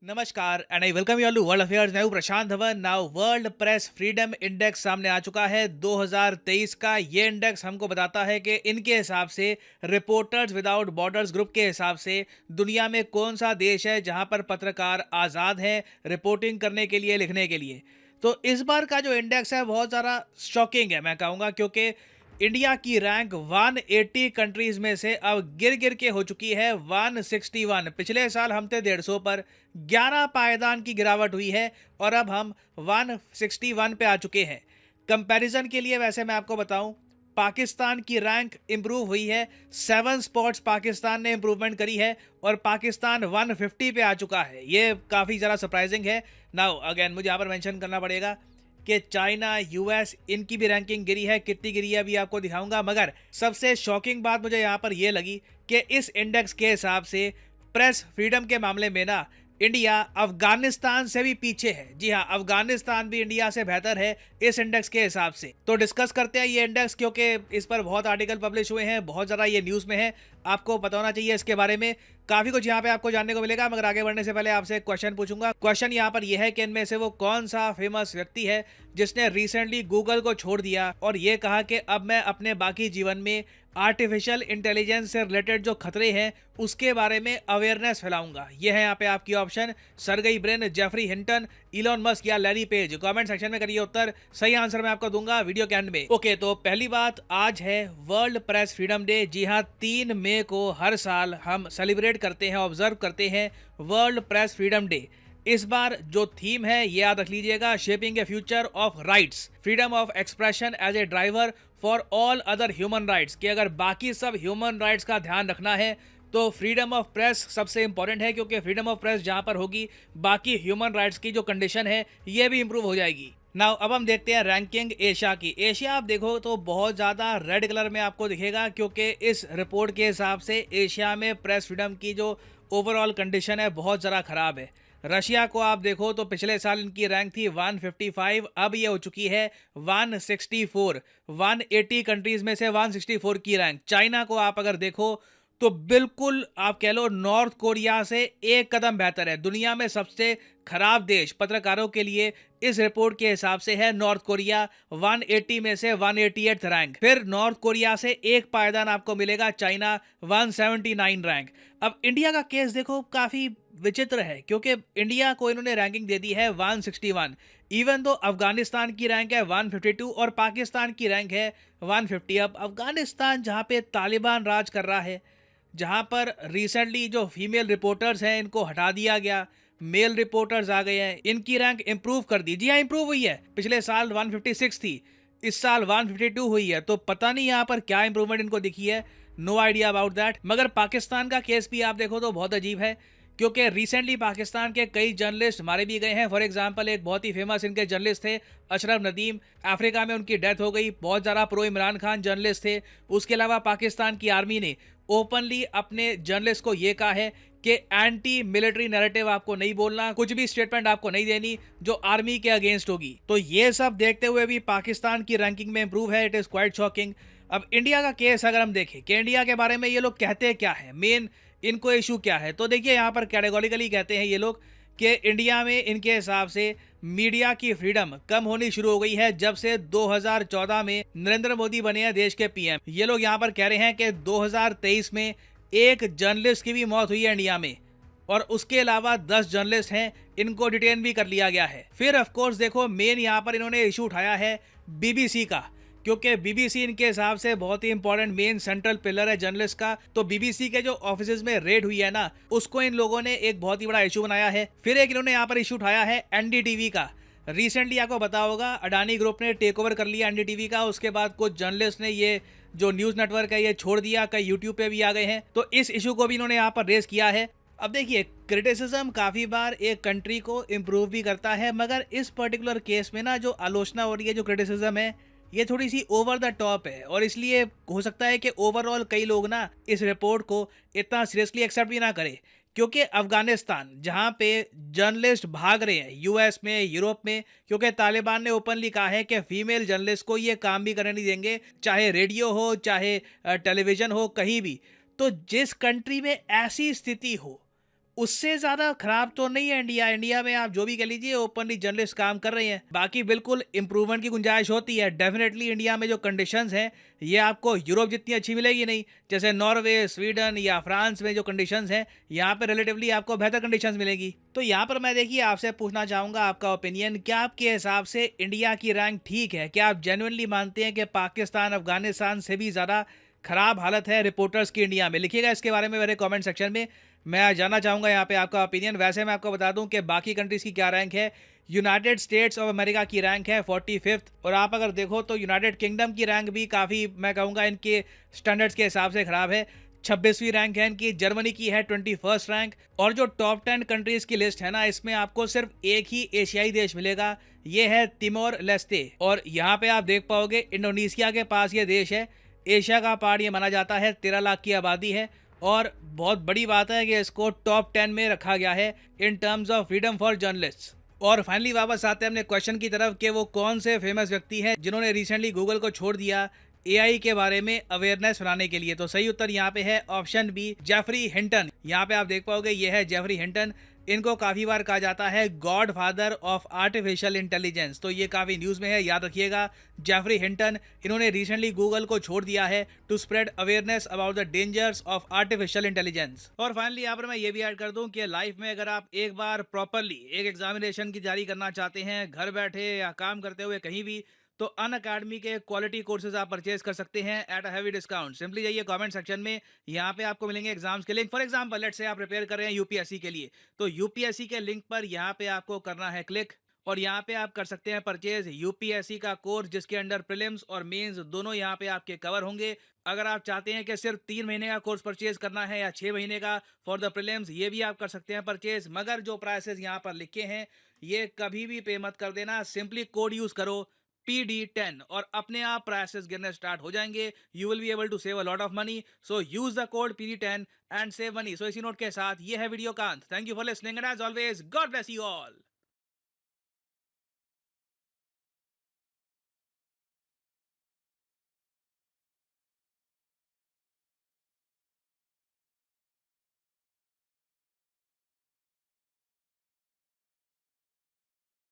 नमस्कार and I welcome you all to world affairs. मैं हूं Prashant Dhawan. Now world press freedom index सामने आ चुका है 2023 का। ये इंडेक्स हमको बताता है कि इनके हिसाब से रिपोर्टर्स विदाउट बॉर्डर्स ग्रुप के हिसाब से दुनिया में कौन सा देश है जहां पर पत्रकार आज़ाद हैं रिपोर्टिंग करने के लिए, लिखने के लिए। तो इस बार का जो इंडेक्स है बहुत ज़्यादा शॉकिंग है मैं कहूँगा, क्योंकि इंडिया की रैंक 180 कंट्रीज में से अब गिर गिर के हो चुकी है 161। पिछले साल हम थे 150 पर, 11 पायदान की गिरावट हुई है और अब हम 161 पे आ चुके हैं। कंपैरिजन के लिए वैसे मैं आपको बताऊं, पाकिस्तान की रैंक इंप्रूव हुई है, 7 स्पॉट्स पाकिस्तान ने इंप्रूवमेंट करी है और पाकिस्तान 150 पे आ चुका है। ये काफ़ी ज़रा सरप्राइजिंग है। नाउ अगेन मुझे यहाँ पर मेंशन करना पड़ेगा कि चाइना, यूएस, इनकी भी रैंकिंग गिरी है। कितनी गिरी है अभी आपको दिखाऊंगा, मगर सबसे शॉकिंग बात मुझे यहाँ पर यह लगी कि इस इंडेक्स के हिसाब से प्रेस फ्रीडम के मामले में ना इंडिया अफगानिस्तान से भी पीछे है। जी हाँ, अफगानिस्तान भी इंडिया से बेहतर है इस इंडेक्स के हिसाब से। तो डिस्कस करते हैं ये इंडेक्स, क्योंकि इस पर बहुत आर्टिकल पब्लिश हुए हैं, बहुत ज़्यादा ये न्यूज़ में है, आपको पता होना चाहिए इसके बारे में। काफ़ी कुछ यहाँ पे आपको जानने को मिलेगा, मगर आगे बढ़ने से पहले आपसे एक क्वेश्चन पूछूंगा। क्वेश्चन यहाँ पर यह है कि इनमें से वो कौन सा फेमस व्यक्ति है जिसने रिसेंटली गूगल को छोड़ दिया और ये कहा कि अब मैं अपने बाकी जीवन में आर्टिफिशियल इंटेलिजेंस से रिलेटेड जो खतरे हैं उसके बारे में अवेयरनेस फैलाऊंगा। ये है यहाँ पे आपकी option: Sergey Brin, Geoffrey Hinton, Elon Musk या लैरी पेज। कमेंट सेक्शन में करिए उत्तर, सही आंसर मैं आपको दूंगा वीडियो के एंड में। ओके, तो पहली बात, आज है वर्ल्ड प्रेस फ्रीडम डे। जी हाँ, 3 मई को हर साल हम सेलिब्रेट करते हैं, ऑब्जर्व करते हैं वर्ल्ड प्रेस फ्रीडम डे। इस बार जो थीम है ये याद रख लीजिएगा: shaping a future of rights, freedom of expression as a driver for all other human rights. कि अगर बाकी सब ह्यूमन राइट्स का ध्यान रखना है तो फ्रीडम ऑफ प्रेस सबसे इंपॉर्टेंट है, क्योंकि फ्रीडम ऑफ प्रेस जहां पर होगी बाकी ह्यूमन राइट्स की जो कंडीशन है ये भी इंप्रूव हो जाएगी। नाउ अब हम देखते हैं रैंकिंग एशिया की। एशिया आप देखो तो बहुत ज़्यादा रेड कलर में आपको दिखेगा, क्योंकि इस रिपोर्ट के हिसाब से एशिया में प्रेस फ्रीडम की जो ओवरऑल कंडीशन है बहुत ज़्यादा ख़राब है। रशिया को आप देखो तो पिछले साल इनकी रैंक थी 155, अब ये हो चुकी है 164। 180 कंट्रीज में से 164 की रैंक। चाइना को आप अगर देखो तो बिल्कुल आप कह लो नॉर्थ कोरिया से एक कदम बेहतर है। दुनिया में सबसे खराब देश पत्रकारों के लिए इस रिपोर्ट के हिसाब से है नॉर्थ कोरिया, 180 में से 188 रैंक। फिर नॉर्थ कोरिया से एक पायदान आपको मिलेगा चाइना, 179 रैंक। अब इंडिया का केस देखो, काफी विचित्र है, क्योंकि इंडिया को इन्होंने रैंकिंग दे दी है 161, इवन तो अफगानिस्तान की रैंक है 152 और पाकिस्तान की रैंक है 150। अब अफगानिस्तान जहां पे तालिबान राज कर रहा है, जहां पर रिसेंटली जो फीमेल रिपोर्टर्स हैं इनको हटा दिया गया, मेल रिपोर्टर्स आ गए हैं, इनकी रैंक इंप्रूव कर दी। जी हाँ, इंप्रूव हुई है। पिछले साल 156 थी, इस साल 152 हुई है। तो पता नहीं यहाँ पर क्या इंप्रूवमेंट इनको दिखी है, नो आइडिया अबाउट दैट। मगर पाकिस्तान का केस भी आप देखो तो बहुत अजीब है, क्योंकि रिसेंटली पाकिस्तान के कई जर्नलिस्ट मारे भी गए हैं। फॉर एग्जांपल एक बहुत ही फेमस इनके जर्नलिस्ट थे अशरफ नदीम, अफ्रीका में उनकी डेथ हो गई। बहुत ज़्यादा प्रो इमरान खान जर्नलिस्ट थे। उसके अलावा पाकिस्तान की आर्मी ने ओपनली अपने जर्नलिस्ट को ये कहा है कि एंटी मिलिट्री नैरेटिव आपको नहीं बोलना, कुछ भी स्टेटमेंट आपको नहीं देनी जो आर्मी के अगेंस्ट होगी। तो ये सब देखते हुए भी पाकिस्तान की रैंकिंग में इंप्रूव है। It is quite shocking. अब इंडिया का केस अगर हम देखें कि इंडिया के बारे में ये लोग कहते क्या है, मेन इनको इशू क्या है, तो देखिए यहाँ पर कैटेगोरिकली कहते हैं ये लोग कि इंडिया में इनके हिसाब से मीडिया की फ्रीडम कम होनी शुरू हो गई है जब से 2014 में नरेंद्र मोदी बने हैं देश के पीएम। ये लोग यहाँ पर कह रहे हैं कि 2023 में एक जर्नलिस्ट की भी मौत हुई है इंडिया में, और उसके अलावा 10 जर्नलिस्ट हैं, इनको डिटेन भी कर लिया गया है। फिर ऑफ कोर्स देखो, मेन यहाँ पर इन्होंने इशू उठाया है बीबीसी का, क्योंकि बीबीसी इनके हिसाब से बहुत ही इंपॉर्टेंट मेन सेंट्रल पिलर है जर्नलिस्ट का। तो बीबीसी के जो ऑफिसेज में रेड हुई है ना, उसको इन लोगों ने एक बहुत ही बड़ा इशू बनाया है। फिर एक इन्होंने यहाँ पर इशू उठाया है एनडीटीवी का। रिसेंटली आपको पता होगा अडानी ग्रुप ने टेक ओवर कर लिया एनडीटीवी का। उसके बाद कुछ जर्नलिस्ट ने ये जो न्यूज नेटवर्क है ये छोड़ दिया, कई यूट्यूब पे भी आ गए हैं। तो इस इशू को भी इन्होंने यहाँ पर रेज किया है। अब देखिए, क्रिटिसिज्म काफ़ी बार एक कंट्री को इम्प्रूव भी करता है, मगर इस पर्टिकुलर केस में ना जो आलोचना हो रही है, जो क्रिटिसिज्म है, ये थोड़ी सी ओवर द टॉप है। और इसलिए हो सकता है कि ओवरऑल कई लोग ना इस रिपोर्ट को इतना सीरियसली एक्सेप्ट भी ना करें, क्योंकि अफगानिस्तान जहां पे जर्नलिस्ट भाग रहे हैं यूएस में, यूरोप में, क्योंकि तालिबान ने ओपनली कहा है कि फीमेल जर्नलिस्ट को ये काम भी करने नहीं देंगे, चाहे रेडियो हो चाहे टेलीविजन हो, कहीं भी। तो जिस कंट्री में ऐसी स्थिति हो उससे ज़्यादा खराब तो नहीं है इंडिया। इंडिया में आप जो भी कह लीजिए ओपनली जर्नलिस्ट काम कर रहे हैं। बाकी बिल्कुल इम्प्रूवमेंट की गुंजाइश होती है। डेफिनेटली इंडिया में जो कंडीशंस हैं ये आपको यूरोप जितनी अच्छी मिलेगी नहीं। जैसे नॉर्वे, स्वीडन या फ्रांस में जो कंडीशंस हैं यहाँ पे रिलेटिवली आपको बेहतर कंडीशंस मिलेगी। तो यहाँ पर मैं देखिए आपसे पूछना चाहूँगा आपका ओपिनियन, क्या आपके हिसाब से इंडिया की रैंक ठीक है? क्या आप जेन्युइनली मानते हैं कि पाकिस्तान, अफगानिस्तान से भी ज़्यादा खराब हालत है रिपोर्टर्स की इंडिया में? लिखिएगा इसके बारे में मेरे कमेंट सेक्शन में। मैं जानना चाहूँगा यहाँ पे आपका ओपिनियन। वैसे मैं आपको बता दूँ कि बाकी कंट्रीज़ की क्या रैंक है। यूनाइटेड स्टेट्स ऑफ अमेरिका की रैंक है 45th, और आप अगर देखो तो यूनाइटेड किंगडम की रैंक भी काफ़ी, मैं कहूँगा इनके स्टैंडर्ड्स के हिसाब से ख़राब है। 26वीं रैंक है इनकी। जर्मनी की है 21st रैंक। और जो टॉप 10 कंट्रीज़ की लिस्ट है ना, इसमें आपको सिर्फ एक ही एशियाई देश मिलेगा, ये है तिमोर लेस्ते। और यहाँ पे आप देख पाओगे इंडोनेशिया के पास ये देश है। एशिया का पार्ट ये माना जाता है, 13 लाख की आबादी है। और बहुत बड़ी बात है कि इसको टॉप 10 में रखा गया है in terms of freedom for journalist. और फाइनली वापस आते हैं अपने क्वेश्चन की तरफ कि वो कौन से फेमस व्यक्ति हैं जिन्होंने रिसेंटली गूगल को छोड़ दिया एआई के बारे में अवेयरनेस फैलाने के लिए। तो सही उत्तर यहाँ पे है ऑप्शन बी, जेफरी हिंटन। यहाँ पे आप देख पाओगे ये है जेफरी हिंटन। इनको काफ़ी बार कहा जाता है godfather of artificial intelligence. तो ये काफ़ी न्यूज़ में है, याद रखिएगा। जेफरी हिंटन, इन्होंने रिसेंटली गूगल को छोड़ दिया है to spread awareness about the dangers of artificial intelligence. और फाइनली यहाँ पर मैं ये भी ऐड कर दूं कि लाइफ में अगर आप एक बार प्रॉपरली एक एग्जामिनेशन की तैयारी करना चाहते हैं, घर बैठे या काम करते हुए कहीं भी, तो अन अकेडमी के क्वालिटी कोर्सेज आप परचेज कर सकते हैं at a heavy discount. Simply जाइए कमेंट सेक्शन में, यहाँ पे आपको मिलेंगे एग्जाम्स के link. For example let's say आप प्रिपेयर कर रहे हैं यूपीएससी के लिए, तो यूपीएससी के लिंक पर यहाँ पे आपको करना है क्लिक, और यहाँ पे आप कर सकते हैं परचेज यूपीएससी का कोर्स, जिसके अंडर प्रीलिम्स और मेंस दोनों यहाँ पे आपके कवर होंगे। अगर आप चाहते हैं कि सिर्फ 3 महीने का कोर्स परचेज करना है या 6 महीने का फॉर द प्रीलिम्स, ये भी आप कर सकते हैं परचेज। मगर जो प्राइसेस यहाँ पर लिखे हैं ये कभी भी पे मत कर देना। सिंपली कोड यूज करो PD10 और अपने आप प्राइसेस गिरने स्टार्ट हो जाएंगे। You will be able to save a lot of money. So use the code PD10 and save money. So इसी नोट के साथ ये है वीडियो का अंत। Thank you for listening and as always God bless you all.